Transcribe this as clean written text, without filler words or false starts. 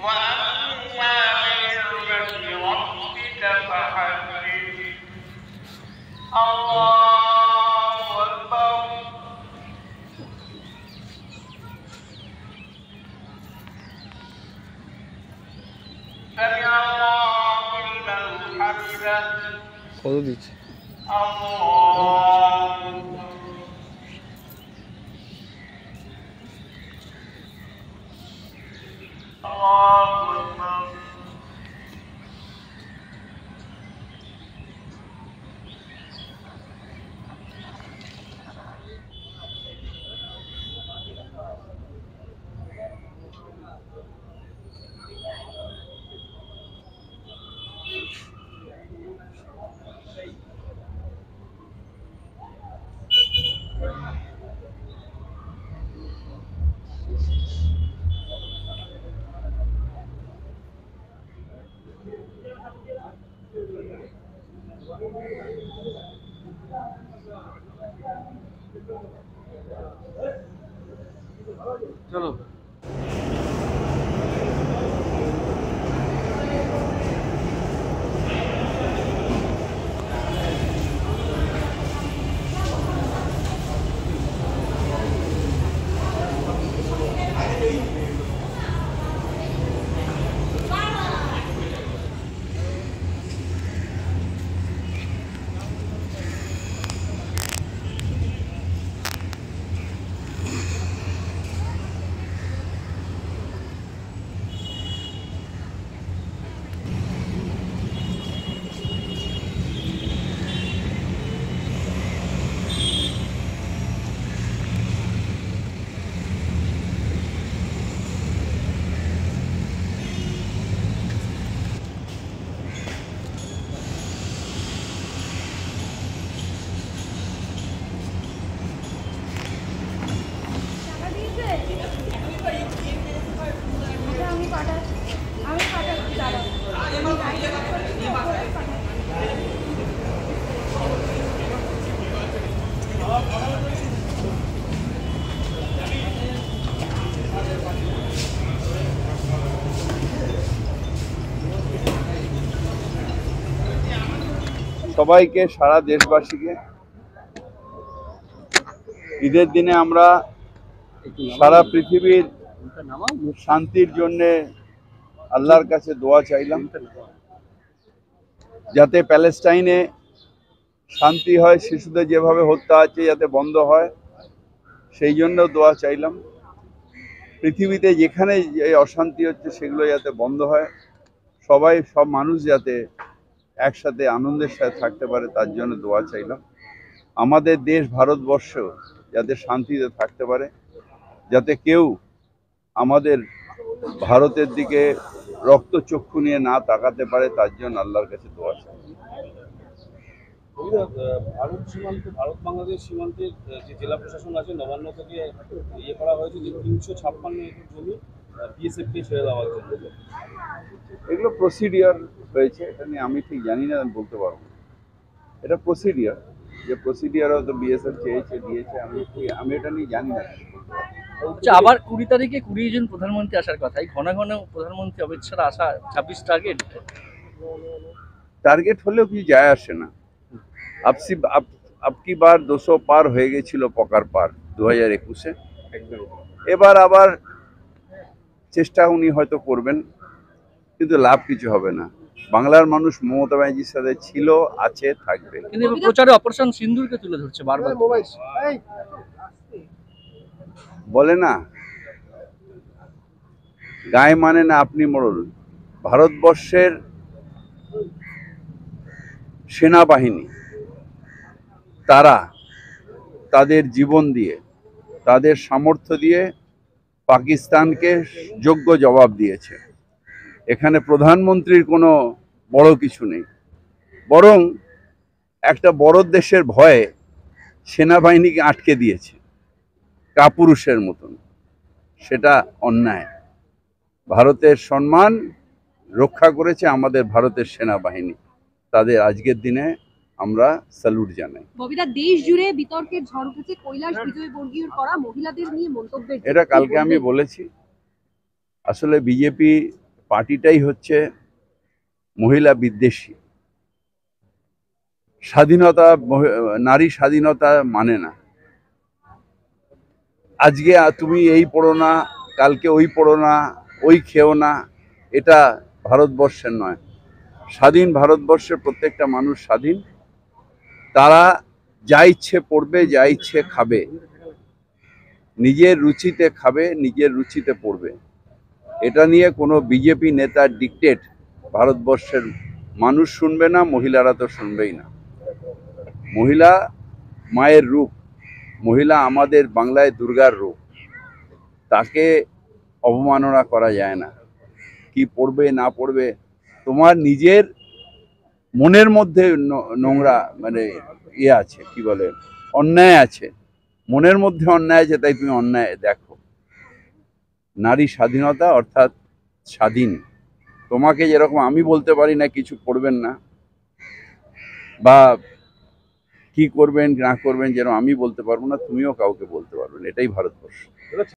وأما بنعمة ربك فحدث الله أكبر سمع الله لمن حمده কত দিচ্ছে চলো সবাইকে সারা দেশবাসীকে ঈদের দিনে আমরা সারা পৃথিবীর শান্তির জন্য আল্লাহর কাছে দোয়া চাইলাম যাতে প্যালেস্টাইনে শান্তি হয়, শিশুদের যেভাবে হত্যা আছে যাতে বন্ধ হয় সেই জন্য দোয়া চাইলাম। পৃথিবীতে যেখানে এই অশান্তি হচ্ছে সেগুলো যাতে বন্ধ হয়, সব মানুষ যাতে একসাথে আনন্দের সাথে থাকতে পারে তার জন্য দোয়া চাইলাম। আমাদের দেশ ভারতবর্ষ যাতে শান্তিতে থাকতে পারে, যাতে কেউ আমাদের ভারতের দিকে রক্তচক্ষু নিয়ে না তাকাতে পারে তার জন্য আল্লাহর কাছে দোয়া চাই। ভারত বাংলাদেশ সীমান্তের যে জেলা প্রশাসন আছে নবান্ন থেকে করা হয়েছে যে 356 একর জমি বিএসএফকে ছেড়ে দেওয়ার জন্য, এগুলো প্রসিডিওর হয়েছে, এটা নিয়ে আমি ঠিক জানি না, আমি বলতে পারবো না। এটা প্রসিডিওর, যে প্রসিডিওর হয়তো বিএসএফ চেয়েছে দিয়েছে, আমি এটা নিয়ে জানি না। আচ্ছা, আবার 20 তারিখে 20 জন প্রধানমন্ত্রী আসার কথা, এই ঘন ঘন প্রধানমন্ত্রী অমিত শাহ আসা 26 টার্গেট হলেও কিছু যায় আসে না। আপকি বার 200 পার হয়ে গেছিল পকার পার 2021-এ, এবার আবার চেষ্টা উনি হয়তো করবেন, কিন্তু লাভ কিছু হবে না। বাংলার মানুষ মমতা ব্যানার্জির সাথে ছিল, আছে, থাকবে। কিন্তু প্রচারে অপারেশন সিন্দুরকে তুলে ধরছে বারবার। বলে না গায়ে মানে না আপনি মোড়ল। ভারতবর্ষের সেনাবাহিনী তারা তাদের জীবন দিয়ে, তাদের সামর্থ্য দিয়ে পাকিস্তানকে যোগ্য জবাব দিয়েছে। এখানে প্রধানমন্ত্রীর কোনো বড় কিছু নেই, বরং একটা বড় দেশের ভয়ে সেনাবাহিনীকে আটকে দিয়েছে কাপুরুষের মতন। সেটা অন্যায়। ভারতের সম্মান রক্ষা করেছে আমাদের ভারতের সেনাবাহিনী, তাদের আজকের দিনে আমরা স্যালুট জানাই। ববিদা, দেশ জুড়ে বিতর্কের ঝড় উঠেছে কৈলাস বিজয়বর্গীয়র করা মহিলাদের নিয়ে মন্তব্যের। এটা কালকে আমি বলেছি, আসলে বিজেপি পার্টিটাই হচ্ছে মহিলা বিদ্বেষী। স্বাধীনতা, নারী স্বাধীনতা মানে না। আজকে তুমি এই পড়ো না, কালকে ওই পড়ো না, ওই খেও না, এটা ভারতবর্ষের নয়। স্বাধীন ভারতবর্ষের প্রত্যেকটা মানুষ স্বাধীন। তারা যা ইচ্ছে পড়বে, যা ইচ্ছে খাবে, নিজের রুচিতে খাবে, নিজের রুচিতে পড়বে। এটা নিয়ে কোনো বিজেপি নেতার ডিক্টেট ভারতবর্ষের মানুষ শুনবে না, মহিলারা তো শুনবেই না। মহিলা মায়ের রূপ, মহিলা আমাদের বাংলায় দুর্গার রূপ। তাকে অবমাননা করা যায় না। কি পড়বে না পড়বে, তোমার নিজের মনের মধ্যে নোংরা মানে আছে, কি বলে, অন্যায় আছে, মনের মধ্যে অন্যায় আছে, তাই তুমি অন্যায় দেখো। নারী স্বাধীনতা অর্থাৎ স্বাধীন। তোমাকে যেরকম আমি বলতে পারি না কিছু করবেন না, বা কি করবেন না করবেন যেন আমি বলতে পারবো না, তুমিও কাউকে বলতে পারবে না। এটাই ভারতবর্ষ।